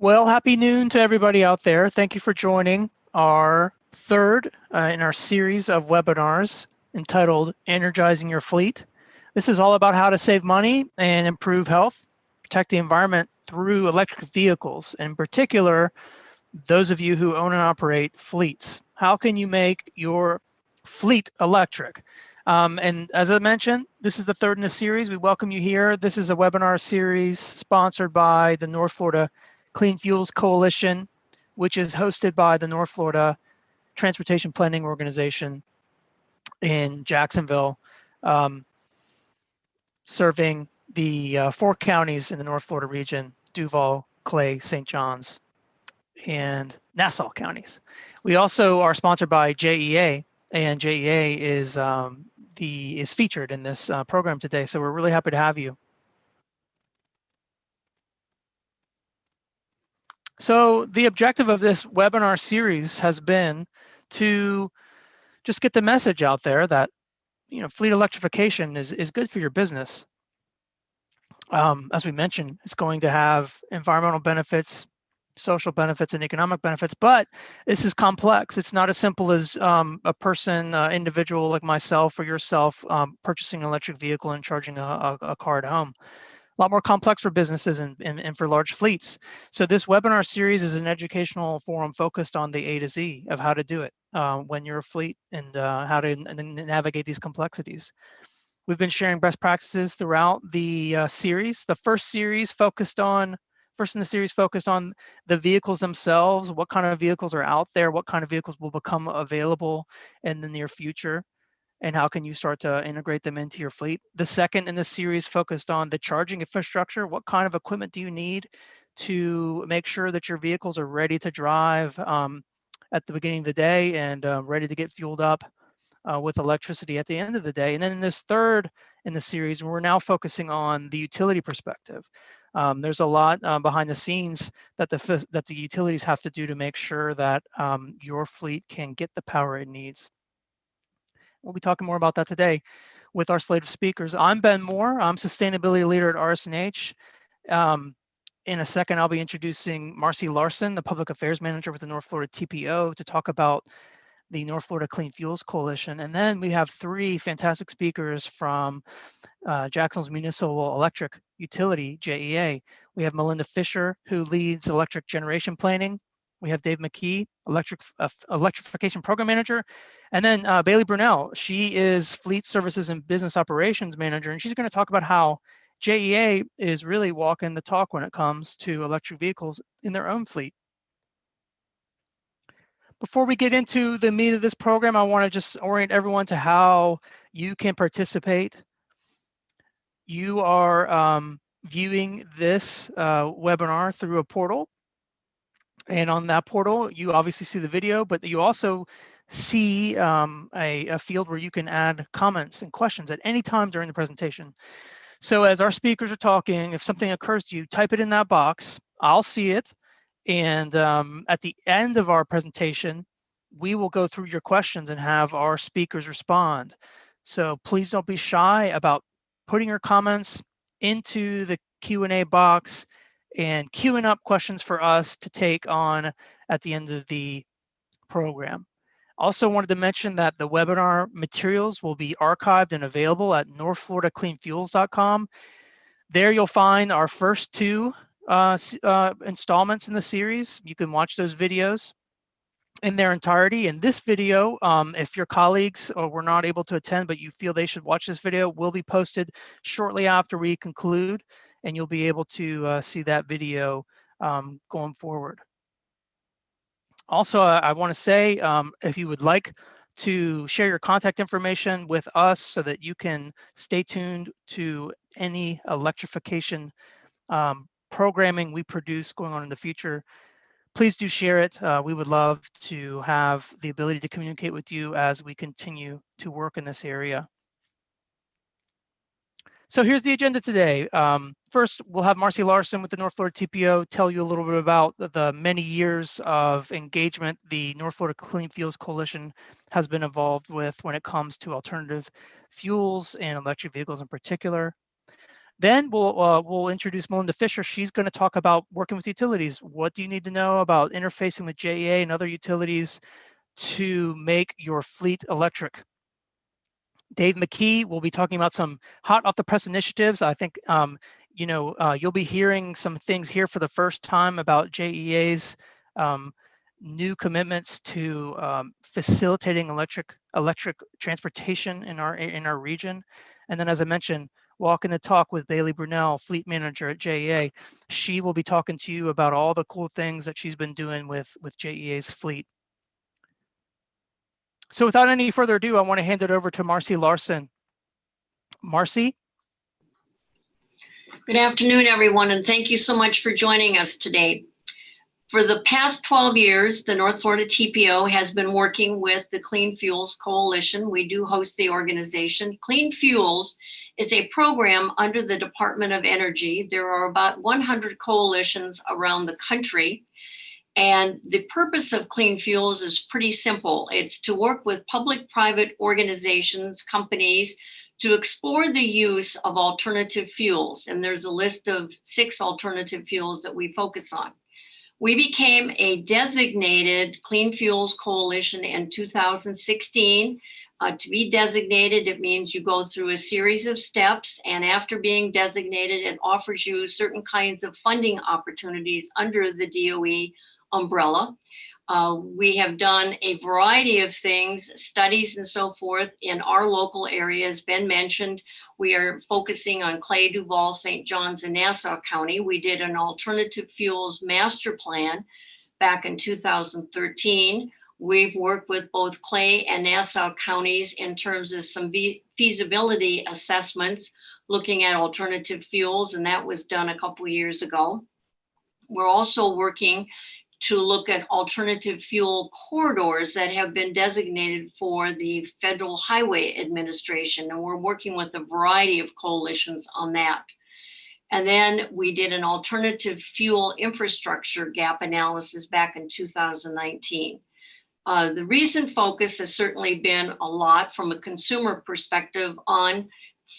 Well, happy noon to everybody out there. Thank you for joining our third in our series of webinars entitled Energizing Your Fleet. This is all about how to save money and improve health, protect the environment through electric vehicles, and in particular, those of you who own and operate fleets. How can you make your fleet electric? And as I mentioned, this is the third in the series. We welcome you here. This is a webinar series sponsored by the North Florida Clean Fuels Coalition, which is hosted by the North Florida Transportation Planning Organization in Jacksonville, serving the 4 counties in the North Florida region: Duval, Clay, St. Johns, and Nassau counties. We also are sponsored by JEA, and JEA is featured in this program today. So we're really happy to have you. So the objective of this webinar series has been to just get the message out there that fleet electrification is good for your business. As we mentioned, it's going to have environmental benefits, social benefits, and economic benefits, but this is complex. It's not as simple as a person, individual like myself or yourself, purchasing an electric vehicle and charging a car at home. A lot more complex for businesses and for large fleets. So this webinar series is an educational forum focused on the A to Z of how to do it when you're a fleet and how to navigate these complexities. We've been sharing best practices throughout the series. The first in the series focused on the vehicles themselves, what kind of vehicles are out there, what kind of vehicles will become available in the near future, and how can you start to integrate them into your fleet. The second in the series focused on the charging infrastructure. What kind of equipment do you need to make sure that your vehicles are ready to drive at the beginning of the day and ready to get fueled up with electricity at the end of the day. And then in this third in the series, we're now focusing on the utility perspective. There's a lot behind the scenes that the utilities have to do to make sure that your fleet can get the power it needs. We'll be talking more about that today with our slate of speakers. I'm Ben Moore. I'm sustainability leader at RS&H. In a second, I'll be introducing Marcy Larson, the public affairs manager with the North Florida TPO, to talk about the North Florida Clean Fuels Coalition. And then we have 3 fantastic speakers from Jacksonville's municipal electric utility, JEA. We have Melinda Fischer, who leads electric generation planning. We have Dave McKee, electrification program manager. And then Baley Brunell, she is fleet services and business operations manager. And she's going to talk about how JEA is really walking the talk when it comes to electric vehicles in their own fleet. Before we get into the meat of this program, I want to just orient everyone to how you can participate. You are viewing this webinar through a portal. And on that portal, you obviously see the video, but you also see a field where you can add comments and questions at any time during the presentation. So as our speakers are talking, if something occurs to you, type it in that box. I'll see it. And at the end of our presentation, we will go through your questions and have our speakers respond. So please don't be shy about putting your comments into the Q&A box and queuing up questions for us to take on at the end of the program. Also wanted to mention that the webinar materials will be archived and available at northfloridacleanfuels.com. There you'll find our first 2 installments in the series. You can watch those videos in their entirety. And this video, if your colleagues were not able to attend, but you feel they should watch this video, will be posted shortly after we conclude, and you'll be able to see that video going forward. Also, I want to say, if you would like to share your contact information with us so that you can stay tuned to any electrification programming we produce going on in the future, please do share it. We would love to have the ability to communicate with you as we continue to work in this area. So here's the agenda today. First, we'll have Marcy Larson with the North Florida TPO tell you a little bit about the many years of engagement the North Florida Clean Fuels Coalition has been involved with when it comes to alternative fuels and electric vehicles in particular. Then we'll introduce Melinda Fischer. She's going to talk about working with utilities. What do you need to know about interfacing with JEA and other utilities to make your fleet electric? Dave McKee will be talking about some hot off the press initiatives. I think you'll be hearing some things here for the first time about JEA's new commitments to facilitating electric transportation in our region. And then, as I mentioned, walking the talk with Baley Brunell, fleet manager at JEA. She will be talking to you about all the cool things that she's been doing with JEA's fleet. So without any further ado, I want to hand it over to Marcy Larson. Marcy? Good afternoon, everyone, and thank you so much for joining us today. For the past 12 years, the North Florida TPO has been working with the Clean Fuels Coalition. We do host the organization. Clean Fuels is a program under the Department of Energy. There are about 100 coalitions around the country. And the purpose of Clean Fuels is pretty simple. It's to work with public-private organizations, companies, to explore the use of alternative fuels. And there's a list of 6 alternative fuels that we focus on. We became a designated Clean Fuels Coalition in 2016. To be designated, it means you go through a series of steps, and after being designated, it offers you certain kinds of funding opportunities under the DOE umbrella. We have done a variety of things, studies and so forth in our local areas. Ben mentioned we are focusing on Clay, Duval, St. Johns, and Nassau County. We did an alternative fuels master plan back in 2013. We've worked with both Clay and Nassau counties in terms of some feasibility assessments, looking at alternative fuels, and that was done a couple years ago. We're also working to look at alternative fuel corridors that have been designated for the Federal Highway Administration, and we're working with a variety of coalitions on that. And then we did an alternative fuel infrastructure gap analysis back in 2019. The recent focus has certainly been a lot from a consumer perspective on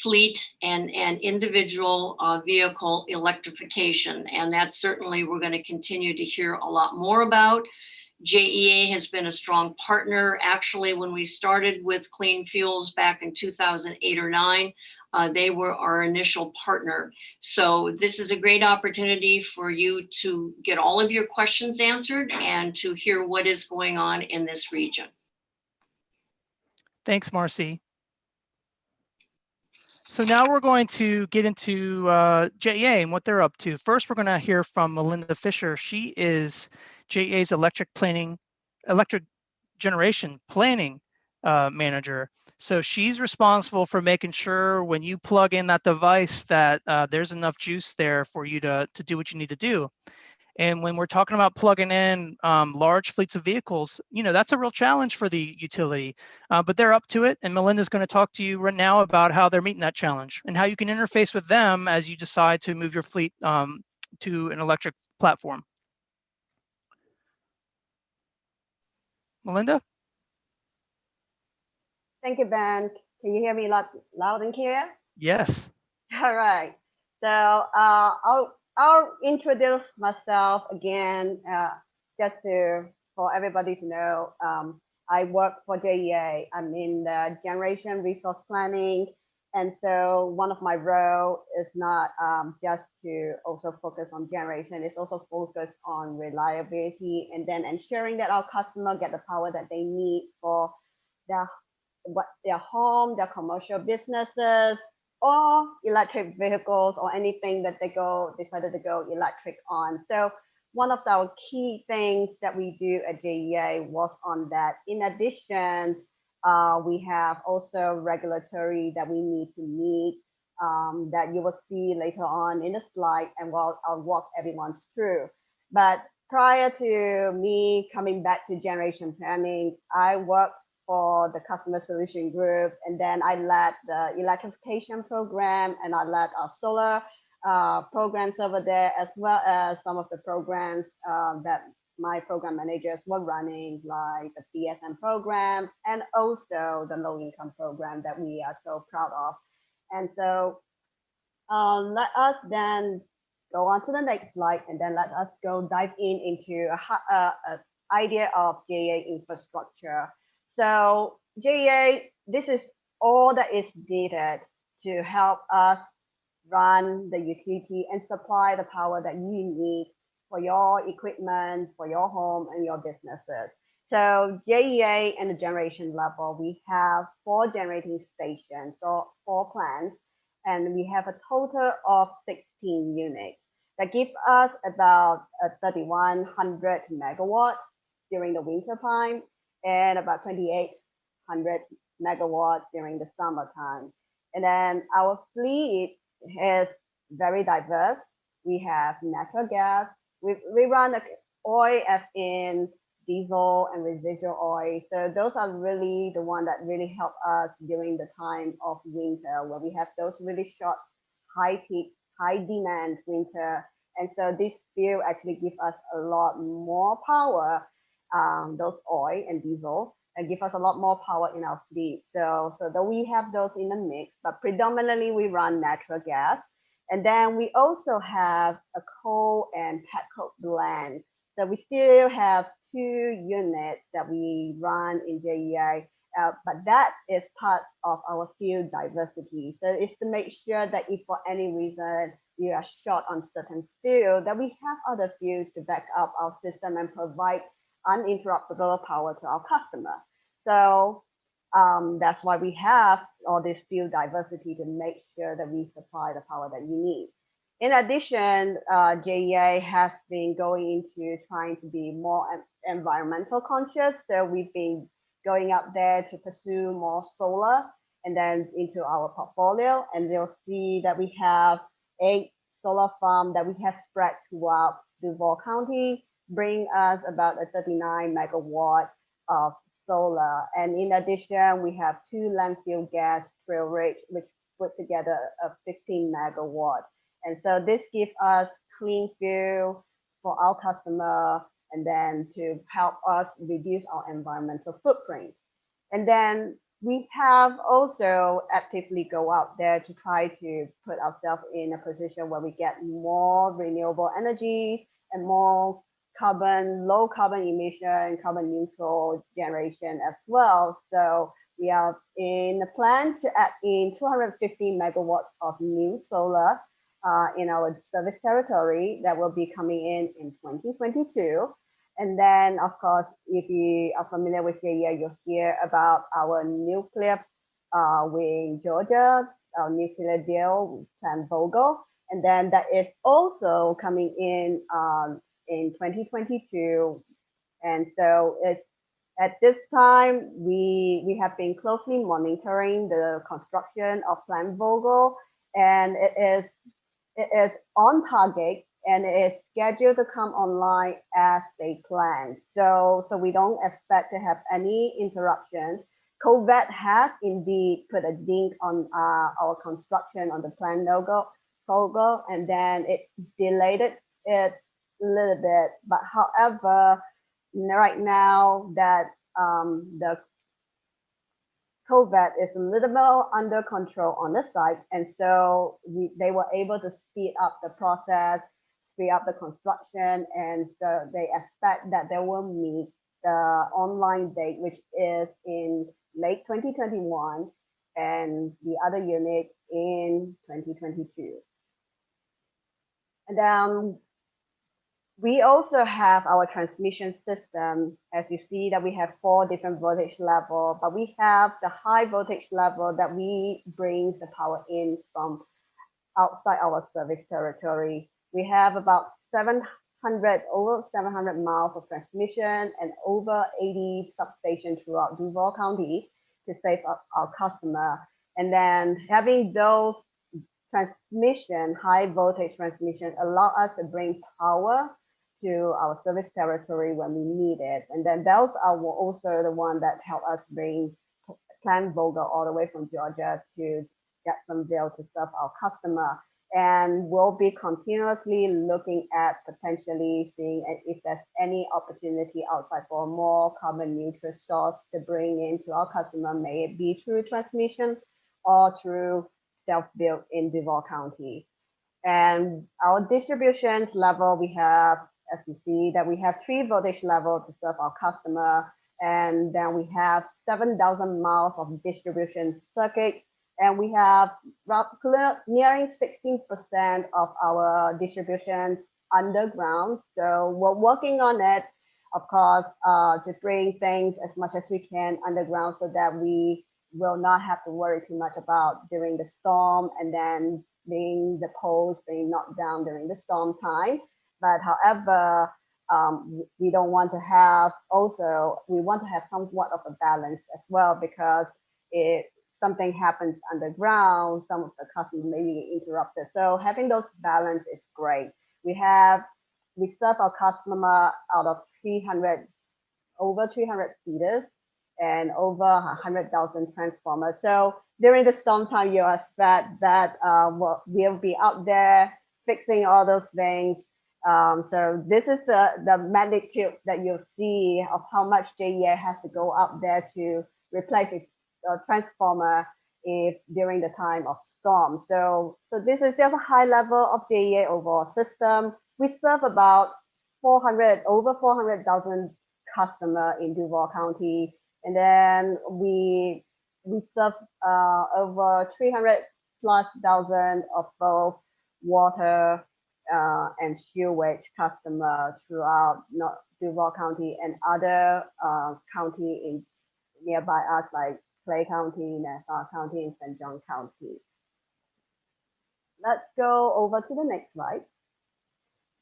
fleet and individual vehicle electrification. And that certainly we're going to continue to hear a lot more about. JEA has been a strong partner. Actually, when we started with Clean Fuels back in 2008 or 9, they were our initial partner. So this is a great opportunity for you to get all of your questions answered and to hear what is going on in this region. Thanks, Marcy. So now we're going to get into JEA and what they're up to. First, we're going to hear from Melinda Fischer. She is JEA's electric generation planning manager. So she's responsible for making sure when you plug in that device that there's enough juice there for you to do what you need to do. And when we're talking about plugging in large fleets of vehicles, that's a real challenge for the utility, but they're up to it. And Melinda's going to talk to you right now about how they're meeting that challenge and how you can interface with them as you decide to move your fleet to an electric platform. Melinda? Thank you, Ben. Can you hear me loud and clear? Yes. All right. So I'll introduce myself again, just for everybody to know. I work for JEA. I'm in the generation resource planning. And so one of my role is not just to also focus on generation, it's also focused on reliability and then ensuring that our customer get the power that they need for their home, their commercial businesses, or electric vehicles, or anything that they decided to go electric on. So one of our key things that we do at JEA was on that. In addition, we have also regulatory that we need to meet that you will see later on in the slide, and I'll walk everyone through. But prior to me coming back to generation planning, I worked for the customer solution group, and then I led the electrification program, and I led our solar programs over there, as well as some of the programs that my program managers were running, like the PSM program and also the low income program that we are so proud of. And so Let us then go on to the next slide, and then let us go dive into a idea of JEA infrastructure. So JEA, this is all that is needed to help us run the utility and supply the power that you need for your equipment, for your home and your businesses. So JEA and the generation level, we have 4 generating stations or 4 plants, and we have a total of 16 units that give us about 3,100 megawatt during the winter time and about 2,800 megawatt during the summertime. And then our fleet is very diverse. We have natural gas. We run oil as in diesel and residual oil. So those are really the one that really help us during the time of winter, where we have those really short, high peak, high demand winter. And so this fuel actually give us a lot more power, those oil and diesel, and give us a lot more power in our fleet. So that we have those in the mix, but predominantly we run natural gas. And then we also have a coal and petcoke blend. So we still have 2 units that we run in JEI, but that is part of our fuel diversity. So it's to make sure that if for any reason we are short on certain fuel, that we have other fuels to back up our system and provide uninterruptible power to our customer. So that's why we have all this fuel diversity to make sure that we supply the power that you need. In addition, JEA has been going into trying to be more environmental conscious. So we've been going up there to pursue more solar and then into our portfolio. And you'll see that we have 8 solar farms that we have spread throughout Duval County, bring us about a 39 megawatt of solar. And in addition, we have 2 landfill gas Trail Ridge, which put together a 15 megawatt. And so this gives us clean fuel for our customer, and then to help us reduce our environmental footprint. And then we have also actively go out there to try to put ourselves in a position where we get more renewable energy and more low carbon emission, carbon neutral generation as well. So we are in the plan to add in 250 megawatts of new solar in our service territory that will be coming in 2022. And then, of course, if you are familiar with JEA, you'll hear about our nuclear with Georgia, our nuclear deal with Plant Vogtle. And then that is also coming in 2022. And so it's at this time, we have been closely monitoring the construction of Plant Vogtle, and it is on target and it is scheduled to come online as they planned. So we don't expect to have any interruptions. COVID has indeed put a dink on our construction on the Plant Vogtle, and then it delayed it a little bit. But however, right now that the COVID is a little more under control on the site, and so they were able to speed up the process, speed up the construction, and so they expect that they will meet the online date, which is in late 2021, and the other unit in 2022. And then we also have our transmission system. As you see that we have 4 different voltage level, but we have the high voltage level that we bring the power in from outside our service territory. We have about over 700 miles of transmission and over 80 substations throughout Duval County to save our customer. And then having those transmission, high voltage transmission, allow us to bring power to our service territory when we need it. And then those are also the one that help us bring Plant Vogtle all the way from Georgia to Jacksonville to serve our customer. And we'll be continuously looking at potentially seeing if there's any opportunity outside for a more carbon neutral source to bring into our customer, may it be through transmission or through self-built in Duval County. And our distribution level, we have, as you see, that we have 3 voltage levels to serve our customer. And then we have 7,000 miles of distribution circuits. And we have nearing 16% of our distribution underground. So we're working on it, of course, to bring things as much as we can underground so that we will not have to worry too much about during the storm and then being the poles being knocked down during the storm time. But however, we don't want to have we want to have somewhat of a balance as well, because if something happens underground, some of the customers may be interrupted. So having those balance is great. We serve our customer out of over 300 feeders and over 100,000 transformers. So during the storm time, you expect that we'll be out there fixing all those things. So this is the magnitude that you'll see of how much JEA has to go out there to replace its transformer if during the time of storm. So this is just a high level of JEA overall system. We serve about over 400,000 customer in Duval County, and then we serve over 300,000+ of both water and sewage customer throughout Duval County and other county in nearby us, like Clay County, Nassau County, and St. John County. Let's go over to the next slide.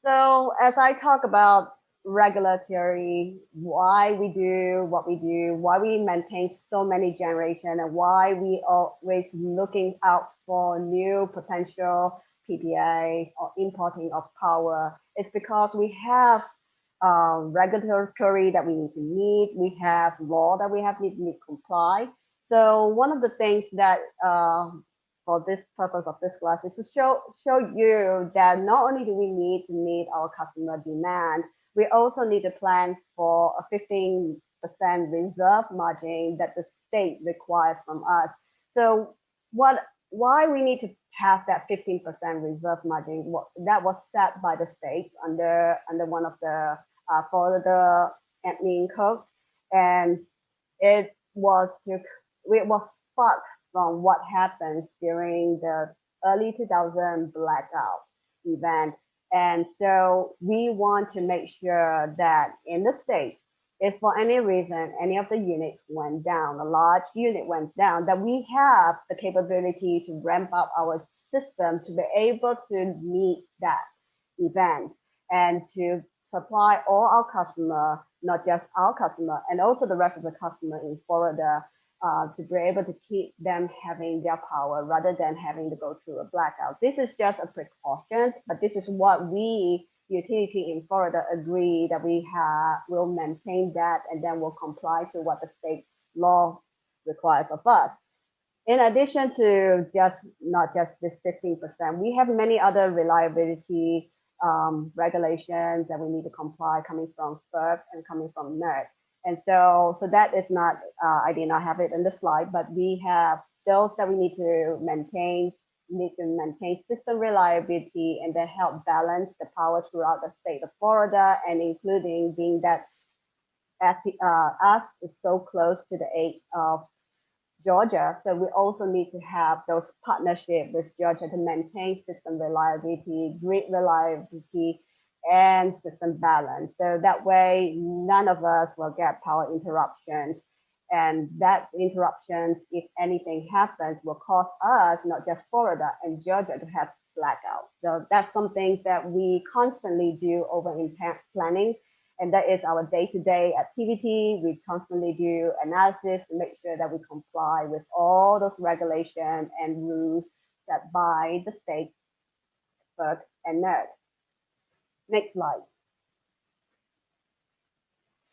So as I talk about regulatory, why we do what we do, why we maintain so many generation, and why we always looking out for new potential PPAs or importing of power, it's because we have regulatory that we need to meet, we have law that we have to comply. So one of the things that for this purpose of this class is to show you that not only do we need to meet our customer demand, we also need to plan for a 15% reserve margin that the state requires from us. So why we need to have that 15% reserve margin? That was set by the state under one of the for the admin code, and it was sparked from what happens during the early 2000 blackout event. And so we want to make sure that in the state, if for any reason any of the units went down, a large unit went down, that we have the capability to ramp up our system to be able to meet that event and to supply all our customer, not just our customer, and also the rest of the customer in Florida, to be able to keep them having their power rather than having to go through a blackout. This is just a precaution, but this is what we, utility in Florida, agree that we will maintain that, and then we'll comply to what the state law requires of us. In addition to not just this 15%, we have many other reliability regulations that we need to comply coming from FERC and coming from NERC. And so that is not, I did not have it in the slide, but we have those that we need to maintain system reliability and then help balance the power throughout the state of Florida, and including being that us is so close to the edge of Georgia. So we also need to have those partnerships with Georgia to maintain system reliability, grid reliability, and system balance. So that way, none of us will get power interruptions. And that interruptions, if anything happens, will cause us, not just Florida and Georgia, to have blackout. So that's something that we constantly do over in planning. And that is our day-to-day activity. We constantly do analysis to make sure that we comply with all those regulations and rules set by the state, FERC, and NERC. Next slide.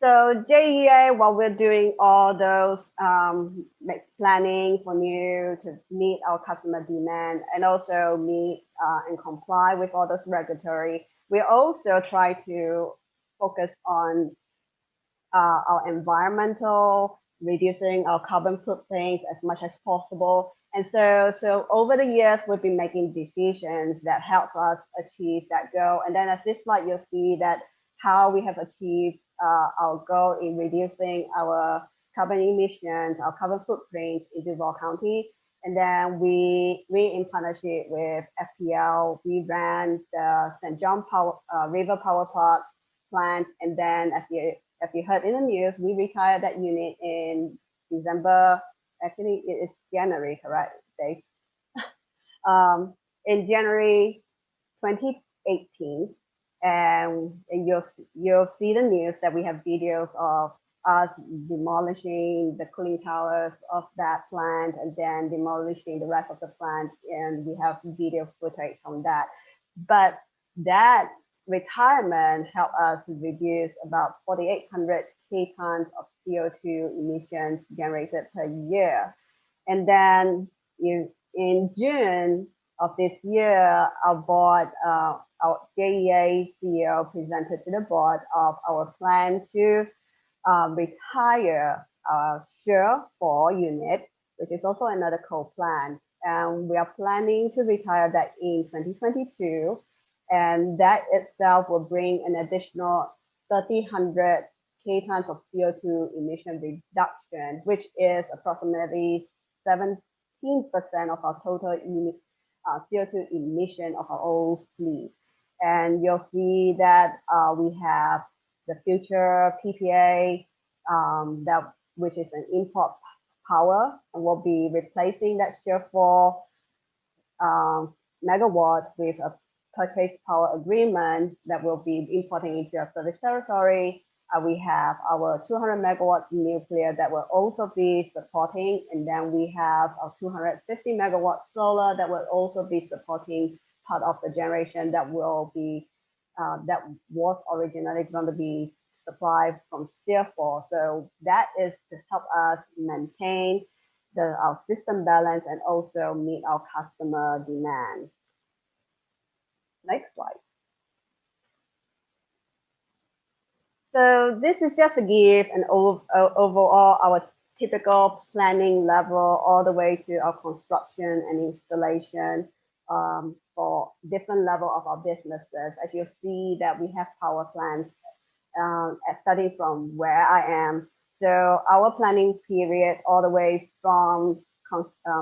So JEA, while we're doing all those planning for new to meet our customer demand and also meet and comply with all those regulatory, we also try to focus on our environmental, reducing our carbon footprints as much as possible. And so over the years, we've been making decisions that helps us achieve that goal. And then as this slide, you'll see that how we have achieved our goal in reducing our carbon emissions, our carbon footprint in Duval County. And then we in partnership with FPL, we ran the St. John River Power Plant. And then as you heard in the news, we retired that unit in December. Actually, it's January, correct, Dave? In January 2018, and you'll see the news that we have videos of us demolishing the cooling towers of that plant and then demolishing the rest of the plant, and we have video footage on that. But that retirement helped us reduce about 4,800 kilotons of CO2 emissions generated per year. And then in June of this year, our board, our JEA CEO presented to the board of our plan to retire our Share 4 unit, which is also another coal plant. And we are planning to retire that in 2022. And that itself will bring an additional 3,100 kilotons of CO2 emission reduction, which is approximately 17% of our total CO2 emission of our old fleet. And you'll see that we have the future PPA, which is an import power, and we'll be replacing that Share 4 megawatts with a purchase power agreement that will be importing into our service territory. We have our 200 megawatts nuclear that will also be supporting, and then we have our 250 megawatts solar that will also be supporting part of the generation that will be that was originally going to be supplied from Share 4. So that is to help us maintain our system balance and also meet our customer demand. Next slide. So this is just to give an overall our typical planning level all the way to our construction and installation for different level of our businesses. As you see that we have power plants starting from where I am. So our planning period all the way from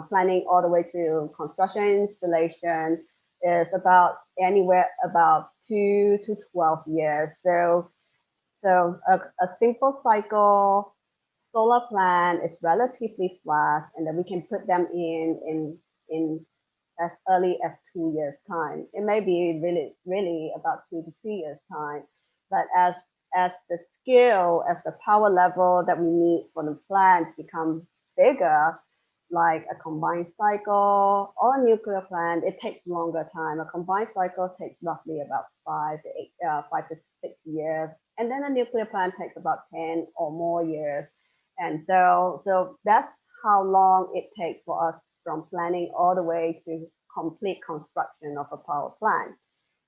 planning all the way to construction installation is about anywhere about 2 to 12 years. So a simple cycle solar plant is relatively fast, and then we can put them in as early as 2 years time. It may be really about 2 to 3 years time, but as the scale, as the power level that we need for the plants become bigger, like a combined cycle or a nuclear plant, it takes longer time. A combined cycle takes roughly about 5 to 6 years. And then a nuclear plant takes about 10 or more years. And so that's how long it takes for us from planning all the way to complete construction of a power plant.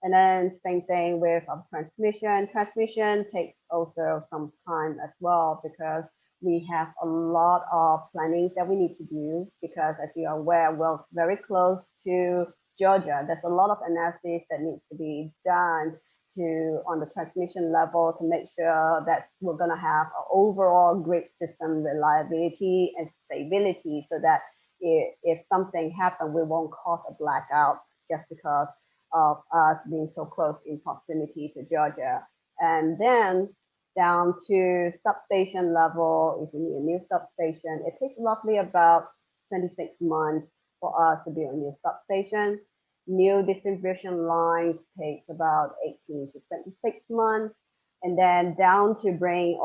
And then same thing with our transmission. Transmission takes also some time as well, because we have a lot of planning that we need to do, because as you are aware, we're very close to Georgia. There's a lot of analysis that needs to be done on the transmission level to make sure that we're going to have an overall grid system reliability and stability, so that if something happens, we won't cause a blackout just because of us being so close in proximity to Georgia. And then down to substation level, if we need a new substation, it takes roughly about 26 months for us to build a new substation. New distribution lines takes about 18 to 26 months. And then down to bring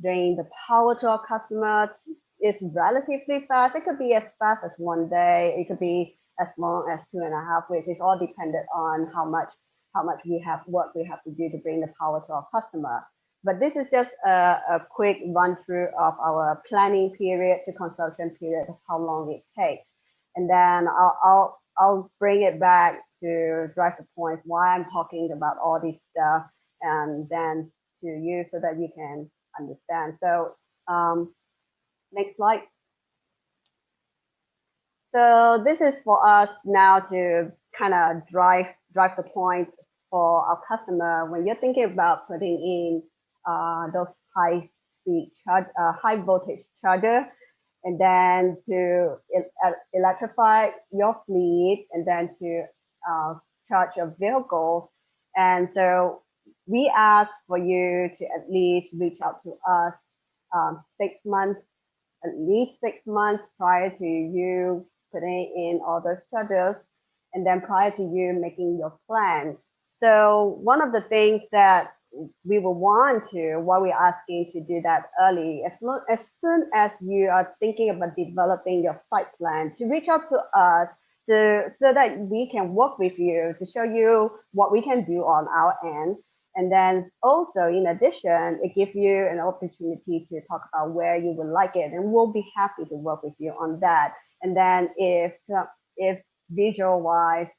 the power to our customer is relatively fast. It could be as fast as 1 day. It could be as long as 2.5 weeks. It's all dependent on how much work we have to do to bring the power to our customer. But this is just a quick run through of our planning period to construction period, of how long it takes. And then I'll bring it back to drive the point why I'm talking about all this stuff, and then to you so that you can understand. So next slide. So this is for us now to kind of drive the point for our customer when you're thinking about putting in those high speed charge, high voltage charger, and then to electrify your fleet, and then to charge your vehicles. And so we ask for you to at least reach out to us 6 months, at least 6 months prior to you putting in all those charges, and then prior to you making your plan. So one of the things that we will want to, why we're asking to do that early, as soon as you are thinking about developing your site plan, to reach out to us so that we can work with you to show you what we can do on our end. And then also, in addition, it gives you an opportunity to talk about where you would like it, and we'll be happy to work with you on that. And then if visual-wise,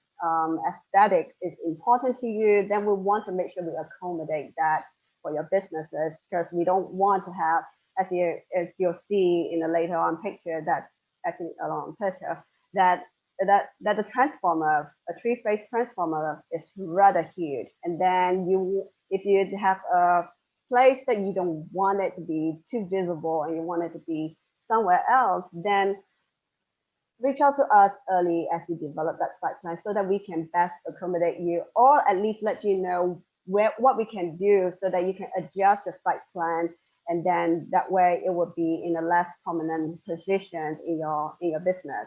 aesthetic is important to you, then we want to make sure we accommodate that for your businesses, because we don't want to have, as you'll see in the later on picture, that actually along picture, that the transformer, a three-phase transformer, is rather huge. And then if you have a place that you don't want it to be too visible and you want it to be somewhere else, then reach out to us early as you develop that site plan so that we can best accommodate you, or at least let you know what we can do so that you can adjust your site plan, and then that way it will be in a less prominent position in your business.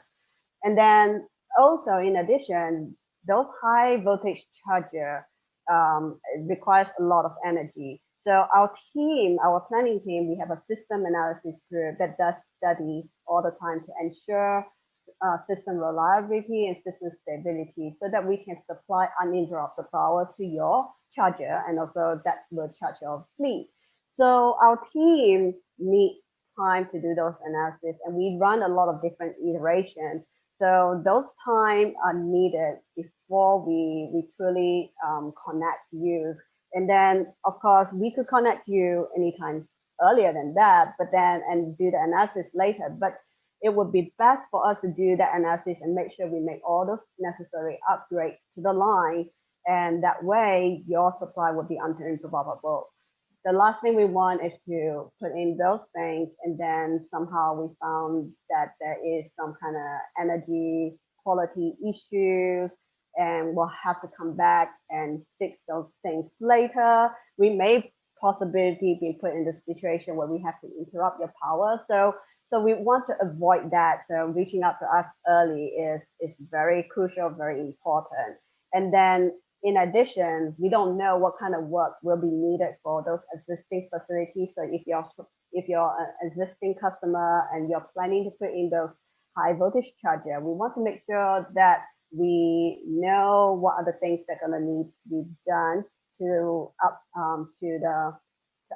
And then also, in addition, those high voltage charger requires a lot of energy. So our team, our planning team, we have a system analysis group that does study all the time to ensure system reliability and system stability so that we can supply uninterrupted power to your charger, and also that will charge your fleet. So our team needs time to do those analysis, and we run a lot of different iterations. So those time are needed before we truly connect you. And then, of course, we could connect you anytime earlier than that, but then and do the analysis later. But it would be best for us to do that analysis and make sure we make all those necessary upgrades to the line, and that way your supply will be uninterruptible. The last thing we want is to put in those things and then somehow we found that there is some kind of energy quality issues, and we'll have to come back and fix those things later. We may possibility be put in the situation where we have to interrupt your power. So we want to avoid that. So reaching out to us early is very crucial, very important. And then in addition, we don't know what kind of work will be needed for those existing facilities. So if you're an existing customer and you're planning to put in those high voltage charger, we want to make sure that we know what are the things that are going to need to be done to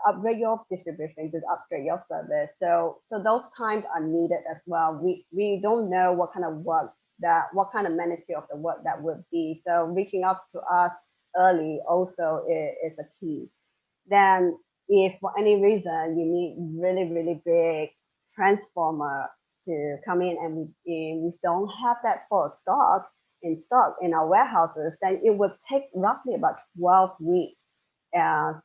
upgrade your distribution, to upgrade your service. So those times are needed as well. We don't know what kind of work what kind of magnitude of the work that would be. So reaching out to us early also is a key. Then if for any reason you need really, really big transformer to come in and we don't have that for stock in our warehouses, then it would take roughly about 12 weeks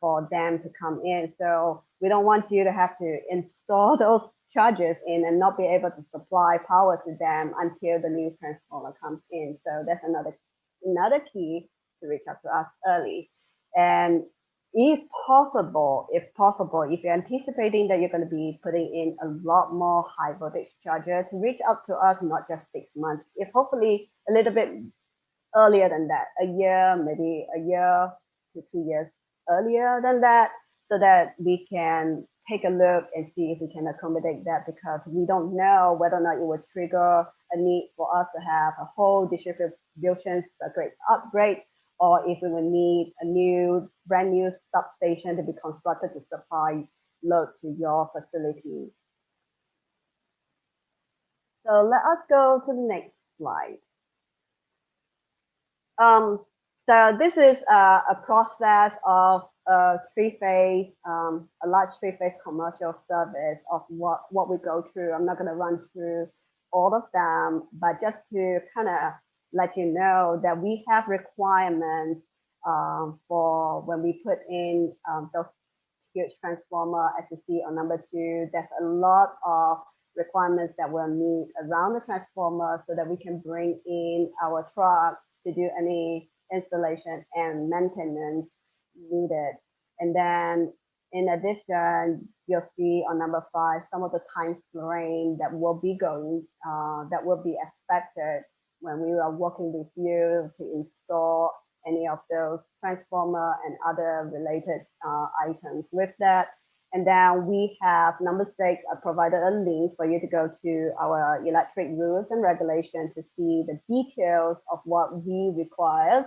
for them to come in. So we don't want you to have to install those chargers in and not be able to supply power to them until the new transformer comes in. So that's another key to reach out to us early. And if possible, if you're anticipating that you're going to be putting in a lot more high voltage charger, to reach out to us not just 6 months, if hopefully a little bit earlier than that, a year, maybe a year to 2 years earlier than that, so that we can take a look and see if we can accommodate that, because we don't know whether or not it would trigger a need for us to have a whole distribution circuit upgrade, or if we would need a brand new substation to be constructed to supply load to your facility. So let us go to the next slide. So this is a process of a large three-phase commercial service of what we go through. I'm not going to run through all of them, but just to kind of let you know that we have requirements for when we put in those huge transformer, as you see on number 2, there's a lot of requirements that we'll need around the transformer so that we can bring in our truck to do any installation and maintenance needed. And then in addition, you'll see on number 5 some of the time frame that will be going, that will be expected when we are working with you to install any of those transformer and other related items with that. And then we have number 6, I provided a link for you to go to our electric rules and regulations to see the details of what we require.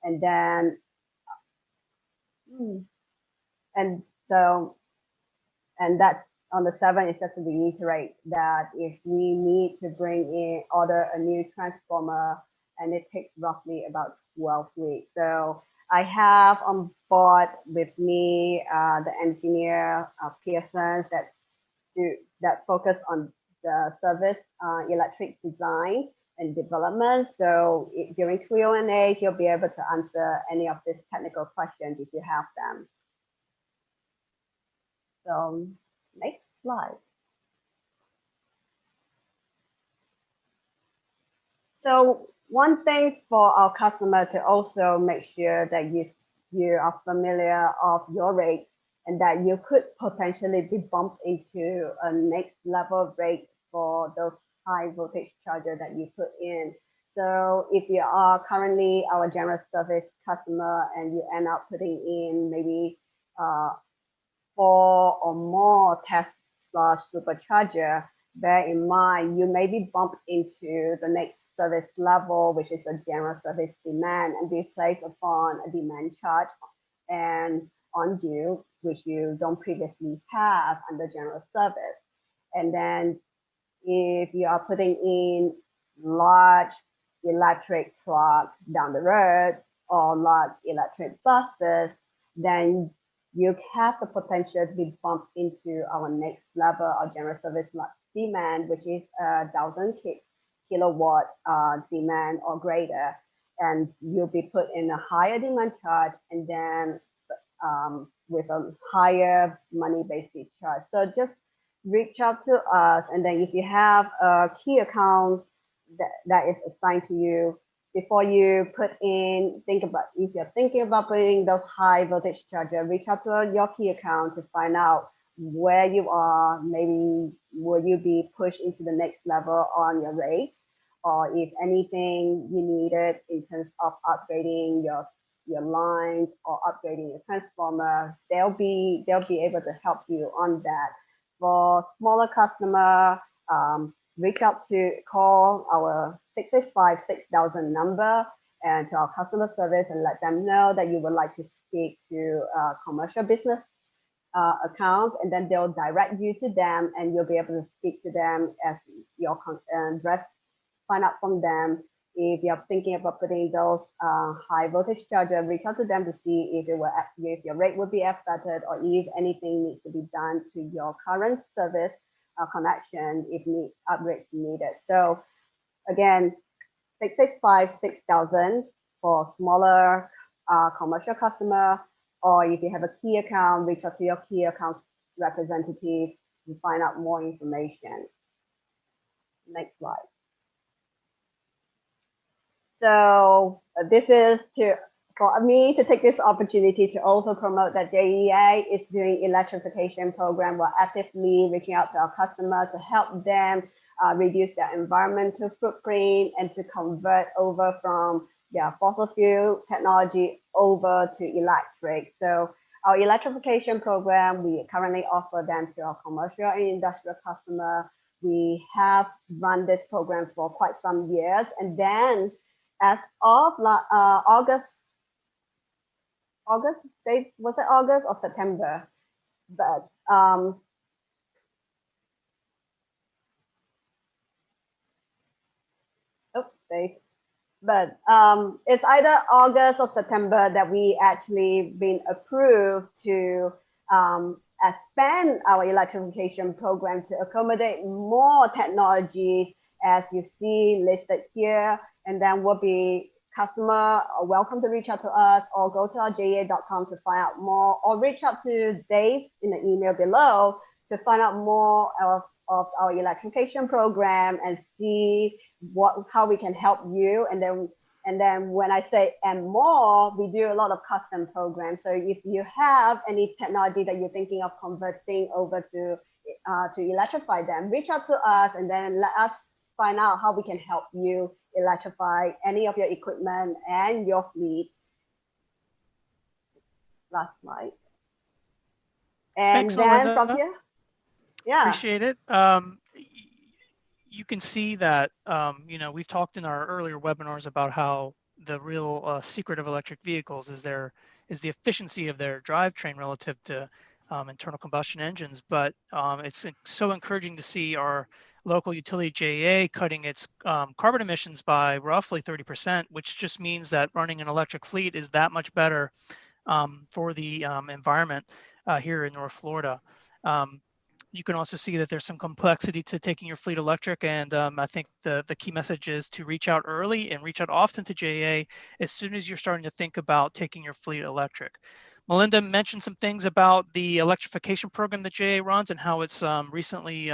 And then, and that on the 7 is just to reiterate that if we need to order a new transformer, and it takes roughly about 12 weeks. So I have on board with me the engineer Pearson that focus on the service electric design and development. So during Q&A, he'll be able to answer any of these technical questions if you have them. So next slide. So one thing for our customer to also make sure that you are familiar of your rates and that you could potentially be bumped into a next level rate for those high voltage charger that you put in. So if you are currently our general service customer and you end up putting in maybe 4 or more Tesla supercharger, bear in mind you may be bumped into the next service level, which is a general service demand, and be placed upon a demand charge and on you, which you don't previously have under general service. And then if you are putting in large electric truck down the road or large electric buses, then you have the potential to be bumped into our next level of general service large demand, which is 1,000 kilowatt demand or greater, and you'll be put in a higher demand charge and then with a higher money-based charge. So just reach out to us, and then if you have a key account that is assigned to you, before you put in, if you're thinking about putting those high voltage charger, reach out to your key account to find out where you are. Maybe will you be pushed into the next level on your rate, or if anything you needed in terms of upgrading your lines or upgrading your transformer, they'll be able to help you on that. For smaller customer, call our 665-6000 number and to our customer service and let them know that you would like to speak to a commercial business account, and then they'll direct you to them and you'll be able to speak to them as your find out from them. If you're thinking about putting those high voltage charger, reach out to them to see if your rate would be affected or if anything needs to be done to your current service connection if upgrades needed. So again, 665-6000 for smaller commercial customer, or if you have a key account, reach out to your key account representative to find out more information. Next slide. So this is for me to take this opportunity to also promote that JEA is doing electrification program. We're actively reaching out to our customers to help them reduce their environmental footprint and to convert over from their fossil fuel technology over to electric. So our electrification program, we currently offer them to our commercial and industrial customer. We have run this program for quite some years, and then as of August, was it August or September? But it's either August or September that we actually been approved to expand our electrification program to accommodate more technologies as you see listed here, and then we'll be customer are welcome to reach out to us or go to our ja.com to find out more, or reach out to Dave in the email below to find out more of our electrification program and see how we can help you. And then when I say and more, we do a lot of custom programs. So if you have any technology that you're thinking of converting over to electrify them, reach out to us and then let us find out how we can help you electrify any of your equipment and your fleet. Last slide. And Thanks, then Melinda. from here, yeah. Appreciate it. You can see that, you know, we've talked in our earlier webinars about how the real secret of electric vehicles is the efficiency of their drivetrain relative to internal combustion engines. But it's so encouraging to see our local utility JEA cutting its carbon emissions by roughly 30%, which just means that running an electric fleet is that much better for the environment here in North Florida. You can also see that there's some complexity to taking your fleet electric, and I think the key message is to reach out early and reach out often to JEA as soon as you're starting to think about taking your fleet electric. Melinda mentioned some things about the electrification program that JEA runs and how it's recently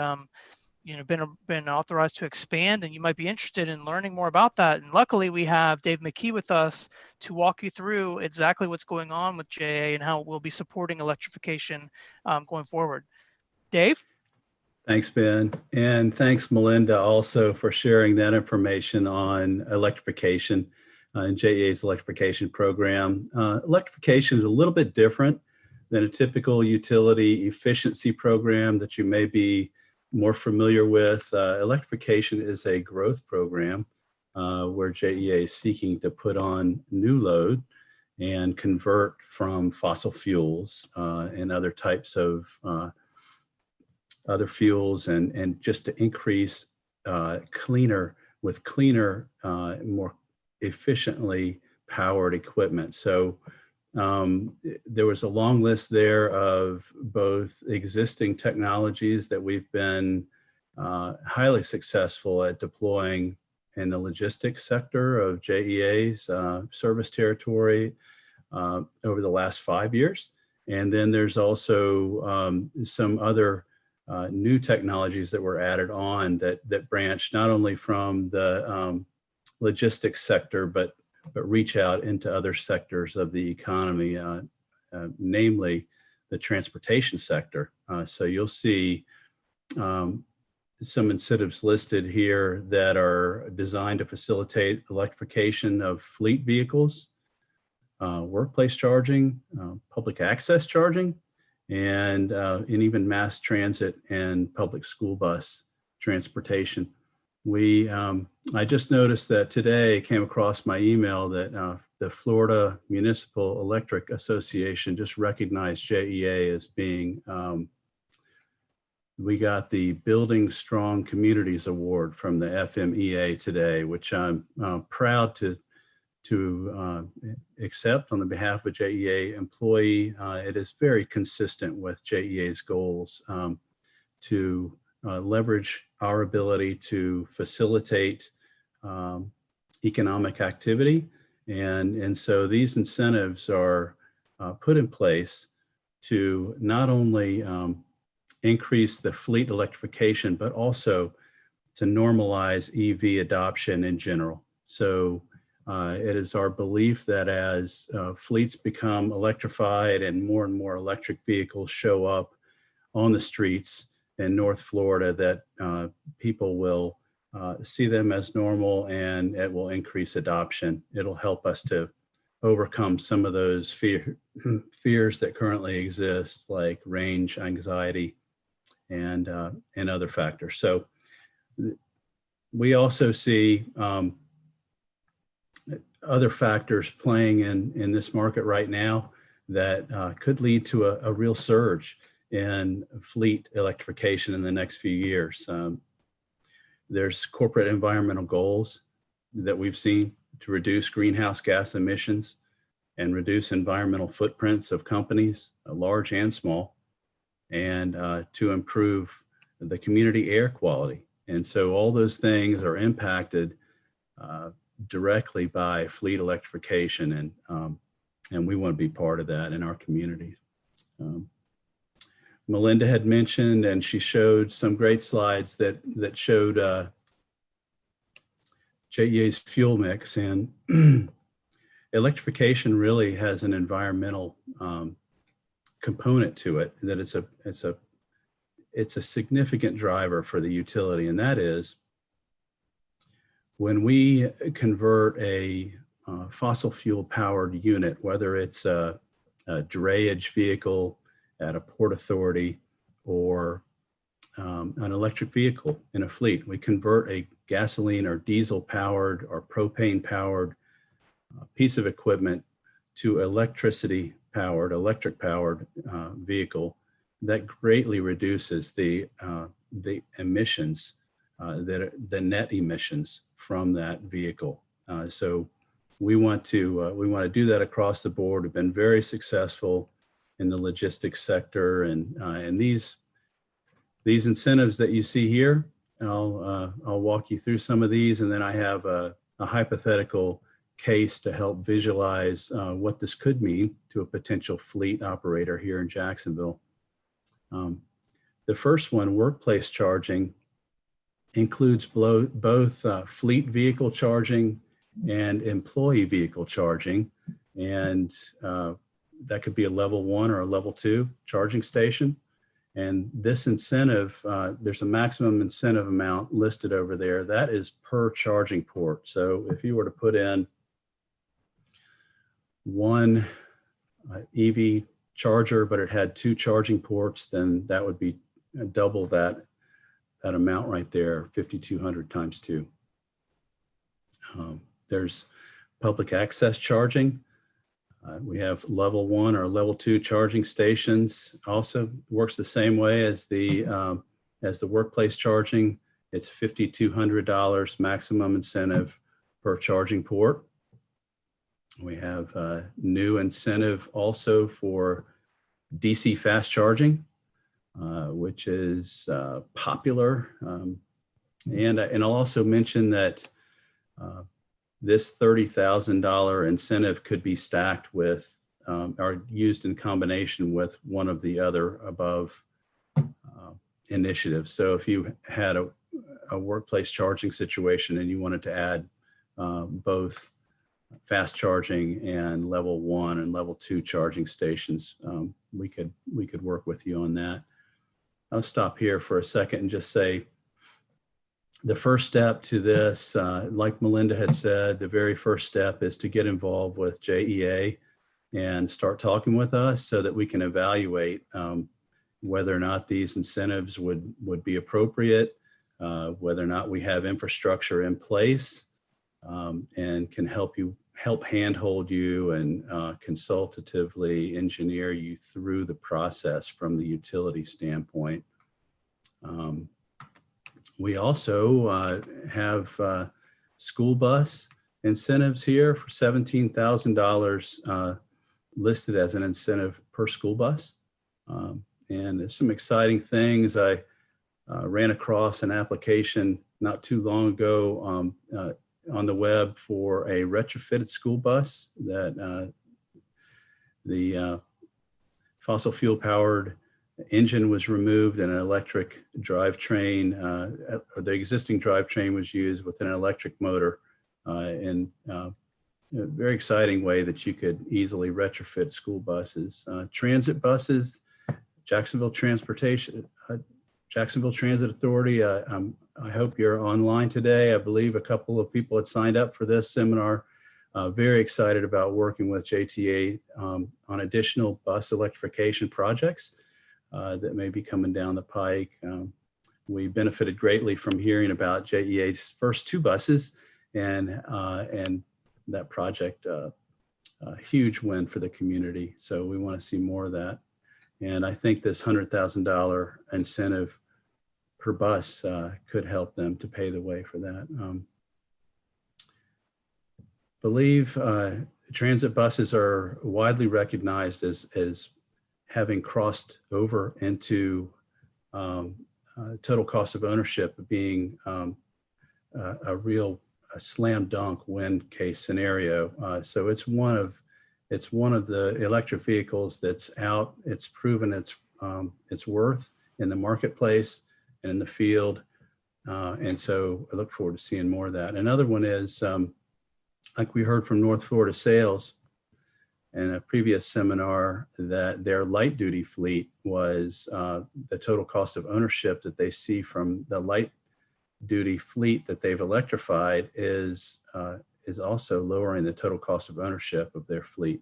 you know, been authorized to expand, and you might be interested in learning more about that. And luckily, we have Dave McKee with us to walk you through exactly what's going on with JEA and how we'll be supporting electrification going forward. Dave? Thanks, Ben. And thanks, Melinda, also for sharing that information on electrification and JEA's electrification program. Electrification is a little bit different than a typical utility efficiency program that you may be more familiar with. Electrification is a growth program where JEA is seeking to put on new load and convert from fossil fuels and other types of other fuels, and just to increase cleaner, more efficiently powered equipment. So there was a long list there of both existing technologies that we've been highly successful at deploying in the logistics sector of JEA's service territory over the last 5 years. And then there's also some other new technologies that were added on that branch not only from the logistics sector, but reach out into other sectors of the economy, namely the transportation sector. So you'll see some incentives listed here that are designed to facilitate electrification of fleet vehicles, workplace charging, public access charging, and even mass transit and public school bus transportation. I just noticed that today, came across my email that the Florida Municipal Electric Association just recognized JEA as being, we got the Building Strong Communities Award from the FMEA today, which I'm proud to accept on the behalf of JEA employee. It is very consistent with JEA's goals to leverage our ability to facilitate economic activity. And so these incentives are put in place to not only increase the fleet electrification, but also to normalize EV adoption in general. So it is our belief that as fleets become electrified and more electric vehicles show up on the streets in North Florida, that people will see them as normal, and it will increase adoption. It'll help us to overcome some of those fears that currently exist, like range anxiety and other factors. So we also see other factors playing in this market right now that could lead to a real surge in fleet electrification in the next few years. There's corporate environmental goals that we've seen to reduce greenhouse gas emissions and reduce environmental footprints of companies, large and small, and to improve the community air quality And so all those things are impacted directly by fleet electrification, and we want to be part of that in our communities. Melinda had mentioned, and she showed some great slides that showed JEA's fuel mix, and electrification really has an environmental component to it, that it's a significant driver for the utility, and that is when we convert a fossil fuel powered unit, whether it's a drayage vehicle at a port authority or an electric vehicle in a fleet, we convert a gasoline or diesel powered or propane powered piece of equipment to electric powered vehicle, that greatly reduces the emissions, the net emissions from that vehicle. So we want to do that across the board. We've been very successful in the logistics sector, and these incentives that you see here, I'll walk you through some of these, and then I have a hypothetical case to help visualize what this could mean to a potential fleet operator here in Jacksonville. The first one, workplace charging, includes both fleet vehicle charging and employee vehicle charging, and that could be a level 1 or a level 2 charging station. And this incentive, there's a maximum incentive amount listed over there. That is per charging port. So if you were to put in one EV charger, but it had 2 charging ports, then that would be double that amount right there, 5,200 times 2. There's public access charging. We have level 1 or level 2 charging stations. Also works the same way as the workplace charging. It's $5,200 maximum incentive per charging port. We have a new incentive also for DC fast charging, which is popular. And I'll also mention that this $30,000 incentive could be stacked with or used in combination with one of the other above initiatives. So if you had a workplace charging situation and you wanted to add both fast charging and level 1 and level 2 charging stations, we could work with you on that. I'll stop here for a second and just say the first step to this, like Melinda had said, the very first step is to get involved with JEA and start talking with us so that we can evaluate whether or not these incentives would be appropriate, whether or not we have infrastructure in place, and can help handhold you and consultatively engineer you through the process from the utility standpoint. We also have school bus incentives here for $17,000 listed as an incentive per school bus. And there's some exciting things. I ran across an application not too long ago on the web for a retrofitted school bus that the fossil fuel powered engine was removed and an electric drivetrain, or the existing drivetrain was used with an electric motor, in a very exciting way that you could easily retrofit school buses. Transit buses, Jacksonville Transit Authority. I hope you're online today. I believe a couple of people had signed up for this seminar. Very excited about working with JTA on additional bus electrification projects that may be coming down the pike. We benefited greatly from hearing about JEA's first 2 buses, and that project, a huge win for the community. So we want to see more of that. And I think this $100,000 incentive per bus could help them to pay the way for that. Believe transit buses are widely recognized as having crossed over into total cost of ownership being a real slam dunk win case scenario. So it's one of the electric vehicles that's out. It's proven its worth in the marketplace and in the field. And so I look forward to seeing more of that. Another one is, like we heard from North Florida Sales in a previous seminar, that their light duty fleet was the total cost of ownership that they see from the light duty fleet that they've electrified is also lowering the total cost of ownership of their fleet.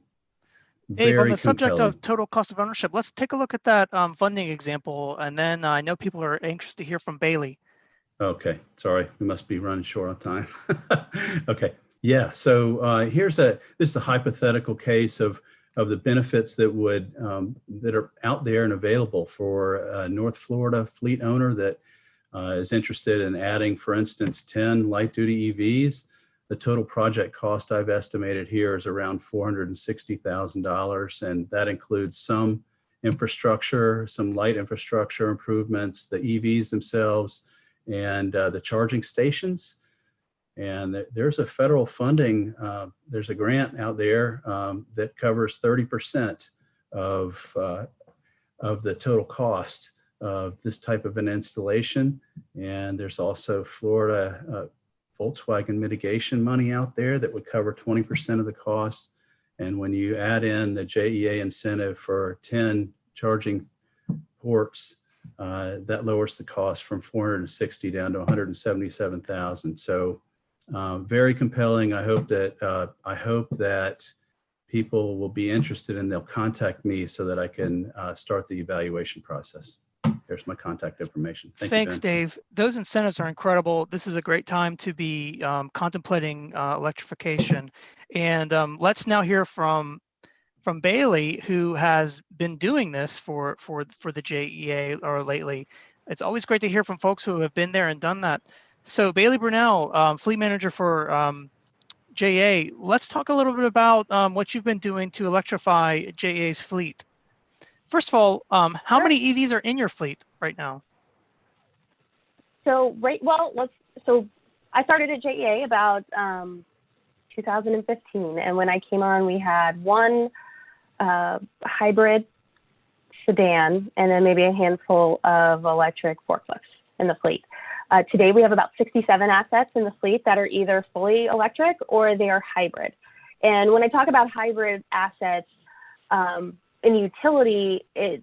Dave, on the subject compelling. of total cost of ownership, let's take a look at that funding example. And then I know people are anxious to hear from Baley. Okay, sorry, we must be running short on time. Okay, yeah. So this is a hypothetical case of the benefits that that are out there and available for a North Florida fleet owner that is interested in adding, for instance, 10 light duty EVs. The total project cost I've estimated here is around $460,000, and that includes some infrastructure, some light infrastructure improvements, the EVs themselves, and the charging stations. And there's a federal funding, there's a grant out there that covers 30% of the total cost of this type of an installation. And there's also Florida Volkswagen mitigation money out there that would cover 20% of the cost. And when you add in the JEA incentive for 10 charging ports, that lowers the cost from 460 down to 177,000. So very compelling. I hope that people will be interested and they'll contact me so that I can start the evaluation process. There's my contact information. Thanks, you, Ben. Dave. Those incentives are incredible. This is a great time to be contemplating electrification. And let's now hear from Baley, who has been doing this for the JEA or lately. It's always great to hear from folks who have been there and done that. So Baley Brunell, fleet manager for JEA, let's talk a little bit about what you've been doing to electrify JEA's fleet. First of all, how many EVs are in your fleet right now? So I started at JEA about 2015, and when I came on, we had one hybrid sedan and then maybe a handful of electric forklifts in the fleet. Today, we have about 67 assets in the fleet that are either fully electric or they are hybrid. And when I talk about hybrid assets, in utility, a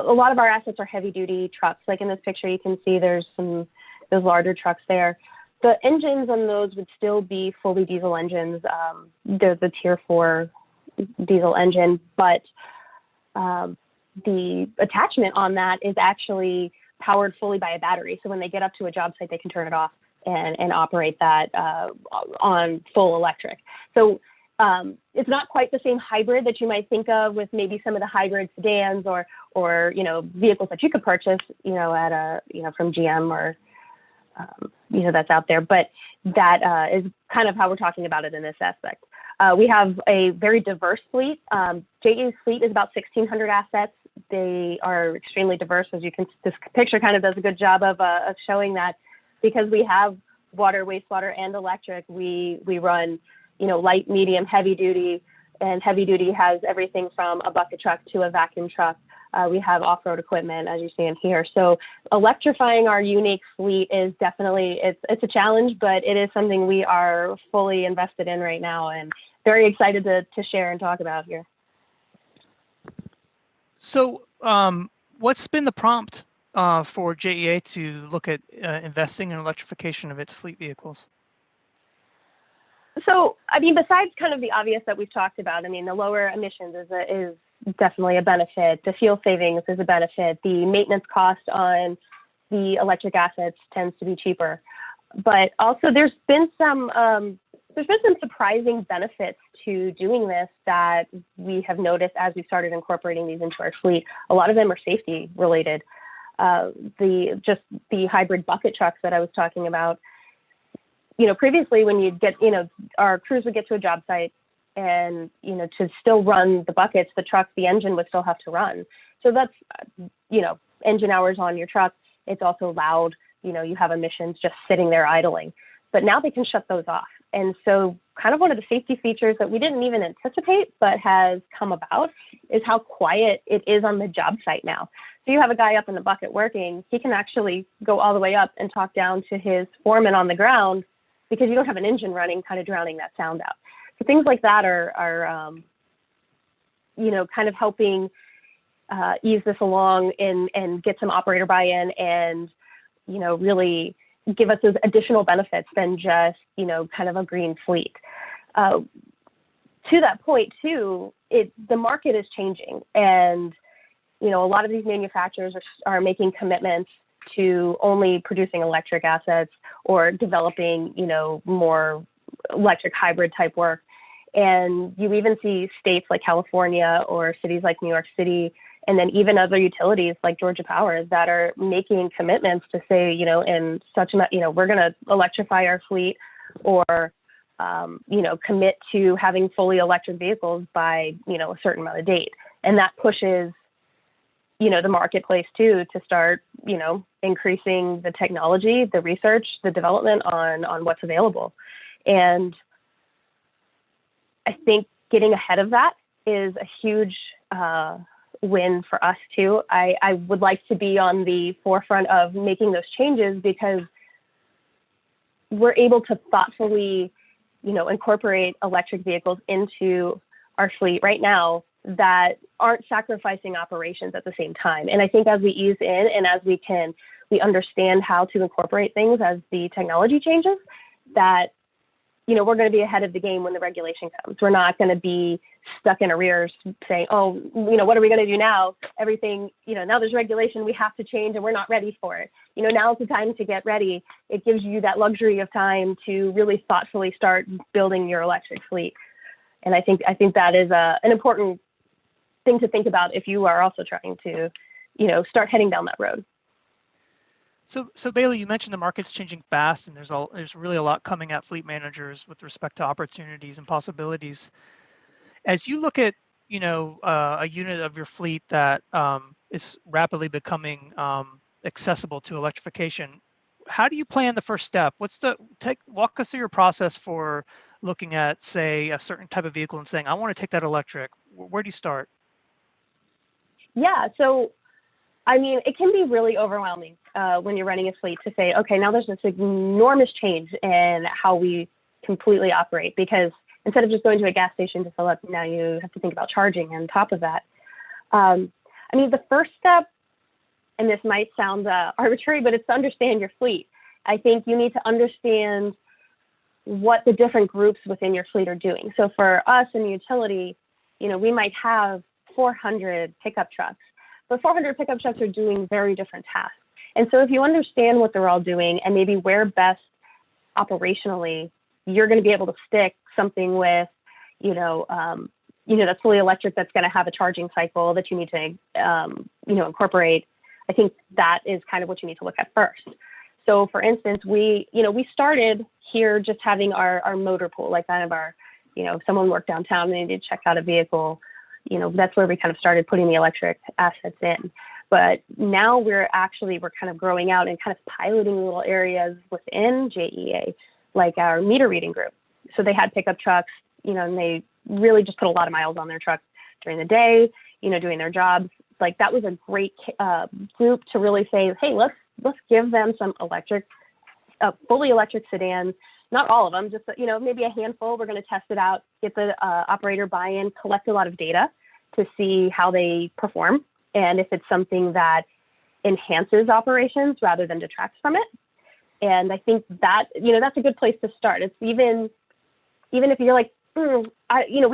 lot of our assets are heavy duty trucks. Like in this picture, you can see there's those larger trucks there. The engines on those would still be fully diesel engines. They're the tier 4 diesel engine, but the attachment on that is actually powered fully by a battery. So when they get up to a job site, they can turn it off and operate that on full electric. So it's not quite the same hybrid that you might think of with maybe some of the hybrid sedans or vehicles that you could purchase, from GM or, that's out there. But that is kind of how we're talking about it in this aspect. We have a very diverse fleet. JEA's fleet is about 1,600 assets. They are extremely diverse, as you can. This picture kind of does a good job of showing that, because we have water, wastewater, and electric. We run, light, medium, heavy duty, and heavy duty has everything from a bucket truck to a vacuum truck. We have off-road equipment, as you see in here. So electrifying our unique fleet is definitely, it's a challenge, but it is something we are fully invested in right now and very excited to share and talk about here. So what's been the prompt for JEA to look at investing in electrification of its fleet vehicles? So, besides kind of the obvious that we've talked about, the lower emissions is definitely a benefit. The fuel savings is a benefit. The maintenance cost on the electric assets tends to be cheaper. But also there's been some surprising benefits to doing this that we have noticed as we started incorporating these into our fleet. A lot of them are safety related. The hybrid bucket trucks that I was talking about, previously when you'd get, our crews would get to a job site and, to still run the buckets, the truck, the engine would still have to run. So that's, engine hours on your truck. It's also loud. You have emissions just sitting there idling. But now they can shut those off. And so kind of one of the safety features that we didn't even anticipate but has come about is how quiet it is on the job site now. So you have a guy up in the bucket working, he can actually go all the way up and talk down to his foreman on the ground because you don't have an engine running kind of drowning that sound out. So things like that are kind of helping ease this along and get some operator buy-in and, really give us those additional benefits than just, kind of a green fleet. To that point too, the market is changing, and, a lot of these manufacturers are making commitments to only producing electric assets or developing, more electric hybrid type work. And you even see states like California or cities like New York City, and then even other utilities like Georgia Power that are making commitments to say, in such a, we're going to electrify our fleet or, commit to having fully electric vehicles by, a certain amount of date. And that pushes, the marketplace too, to start, increasing the technology, the research, the development on what's available. And I think getting ahead of that is a huge win for us too. I would like to be on the forefront of making those changes because we're able to thoughtfully, incorporate electric vehicles into our fleet right now that aren't sacrificing operations at the same time. And I think as we ease in and as we understand how to incorporate things as the technology changes, that we're going to be ahead of the game when the regulation comes. We're not going to be stuck in arrears saying, oh, what are we going to do now? Everything, now there's regulation, we have to change and we're not ready for it. Now's the time to get ready. It gives you that luxury of time to really thoughtfully start building your electric fleet. And I think that is an important thing to think about if you are also trying to, start heading down that road. So Baley, you mentioned the market's changing fast, and there's really a lot coming at fleet managers with respect to opportunities and possibilities. As you look at, a unit of your fleet that is rapidly becoming accessible to electrification, how do you plan the first step? Walk us through your process for looking at, say, a certain type of vehicle and saying, I want to take that electric. Where do you start? Yeah, so it can be really overwhelming when you're running a fleet to say, okay, now there's this enormous change in how we completely operate, because instead of just going to a gas station to fill up, now you have to think about charging on top of that. The first step, and this might sound arbitrary, but it's to understand your fleet. I think you need to understand what the different groups within your fleet are doing. So for us in the utility, we might have 400 pickup trucks. But 400 pickup trucks are doing very different tasks. And so if you understand what they're all doing and maybe where best operationally, you're going to be able to stick something with, that's fully electric, that's going to have a charging cycle that you need to, incorporate. I think that is kind of what you need to look at first. So for instance, we started here just having our motor pool, like kind of our, someone worked downtown and they needed to check out a vehicle. That's where we kind of started putting the electric assets in. But now we're kind of growing out and kind of piloting little areas within JEA, like our meter reading group. So they had pickup trucks, and they really just put a lot of miles on their trucks during the day, doing their jobs. Like that was a great group to really say, hey, let's give them some fully electric sedans. Not all of them, just, maybe a handful. We're going to test it out, get the operator buy-in, collect a lot of data to see how they perform and if it's something that enhances operations rather than detracts from it. And I think that, that's a good place to start. It's even if you're like, we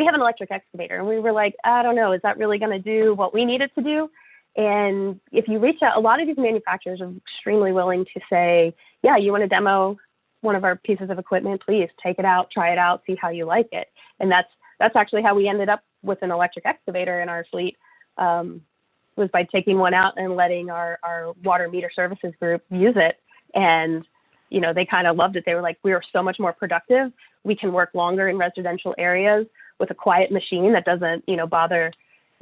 have an electric excavator, and we were like, I don't know, is that really going to do what we need it to do? And if you reach out, a lot of these manufacturers are extremely willing to say, yeah, you want to demo one of our pieces of equipment, please take it out, try it out, see how you like it. And that's actually how we ended up with an electric excavator in our fleet, was by taking one out and letting our water meter services group use it. And, they kind of loved it. They were like, we are so much more productive. We can work longer in residential areas with a quiet machine that doesn't, bother,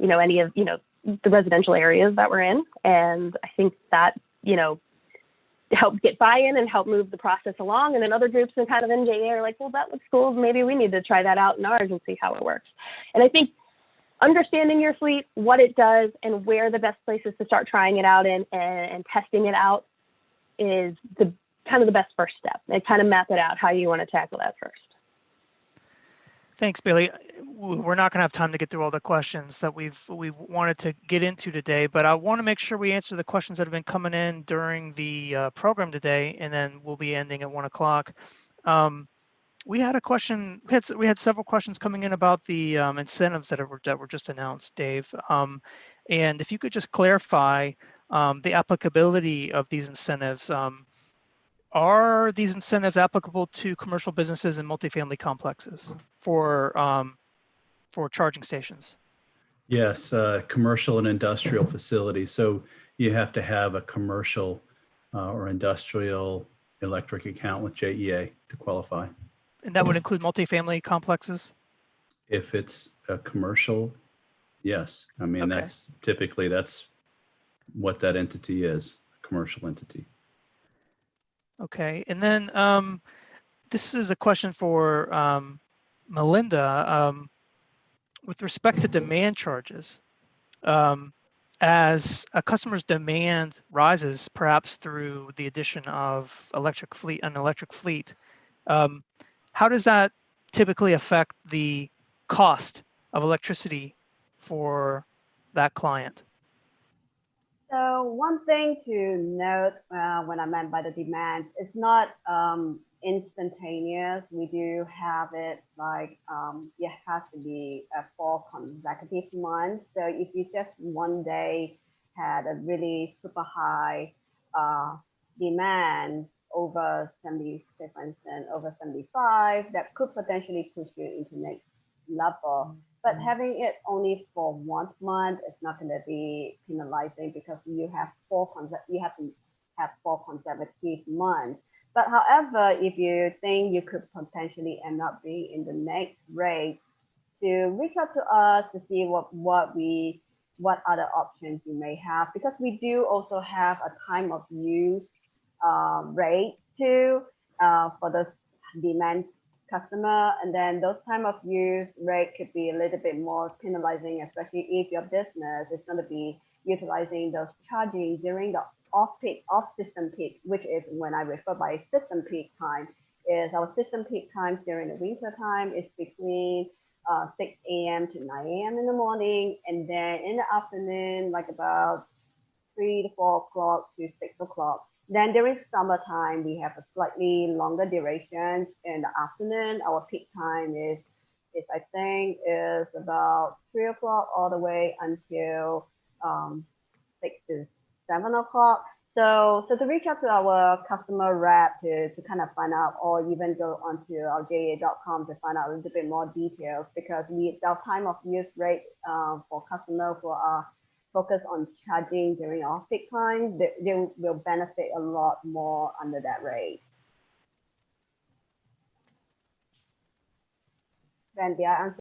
any of, the residential areas that we're in. And I think that, help get buy-in and help move the process along. And then other groups and kind of NJA are like, well, that looks cool. Maybe we need to try that out in ours and see how it works. And I think understanding your fleet, what it does, and where the best places to start trying it out in and testing it out is the kind of the best first step. And kind of map it out how you want to tackle that first. Thanks, Baley. We're not going to have time to get through all the questions that we've wanted to get into today, but I want to make sure we answer the questions that have been coming in during the program today, and then we'll be ending at 1 o'clock. We had a question. We had several questions coming in about the incentives that were just announced, Dave. And if you could just clarify the applicability of these incentives. Are these incentives applicable to commercial businesses and multifamily complexes for charging stations? Yes, commercial and industrial facilities. So you have to have a commercial or industrial electric account with JEA to qualify. And that would include multifamily complexes? If it's a commercial, yes. I mean, Okay. that's what that entity is, a commercial entity. Okay, and then this is a question for Melinda. With respect to demand charges, as a customer's demand rises, perhaps through the addition of an electric fleet, how does that typically affect the cost of electricity for that client? So one thing to note when I meant by the demand, it's not instantaneous. We do have it like it has to be 4 consecutive months. So if you just one day had a really super high demand over 70, say for instance, over 75, that could potentially push you into next level. But having it only for 1 month is not going to be penalizing because you have you have to have 4 consecutive months. But however, if you think you could potentially end up being in the next rate, to reach out to us to see what other options you may have, because we do also have a time of use rate too for those demand customer, and then those time of use rate could be a little bit more penalizing, especially if your business is going to be utilizing those charging during the off-system peak, which is when I refer by system peak time, is our system peak times during the winter time is between 6 a.m. to 9 a.m. in the morning, and then in the afternoon, like about 3 to 4 o'clock to 6 o'clock. Then during summertime, we have a slightly longer duration. In the afternoon, our peak time is I think is about 3 o'clock all the way until 6 to 7 o'clock. So to reach out to our customer rep to kind of find out, or even go onto our JA.com to find out a little bit more details, because our time of use rate for customers who are focused on charging during off-peak time, they will benefit a lot more under that rate. Ben, did I answer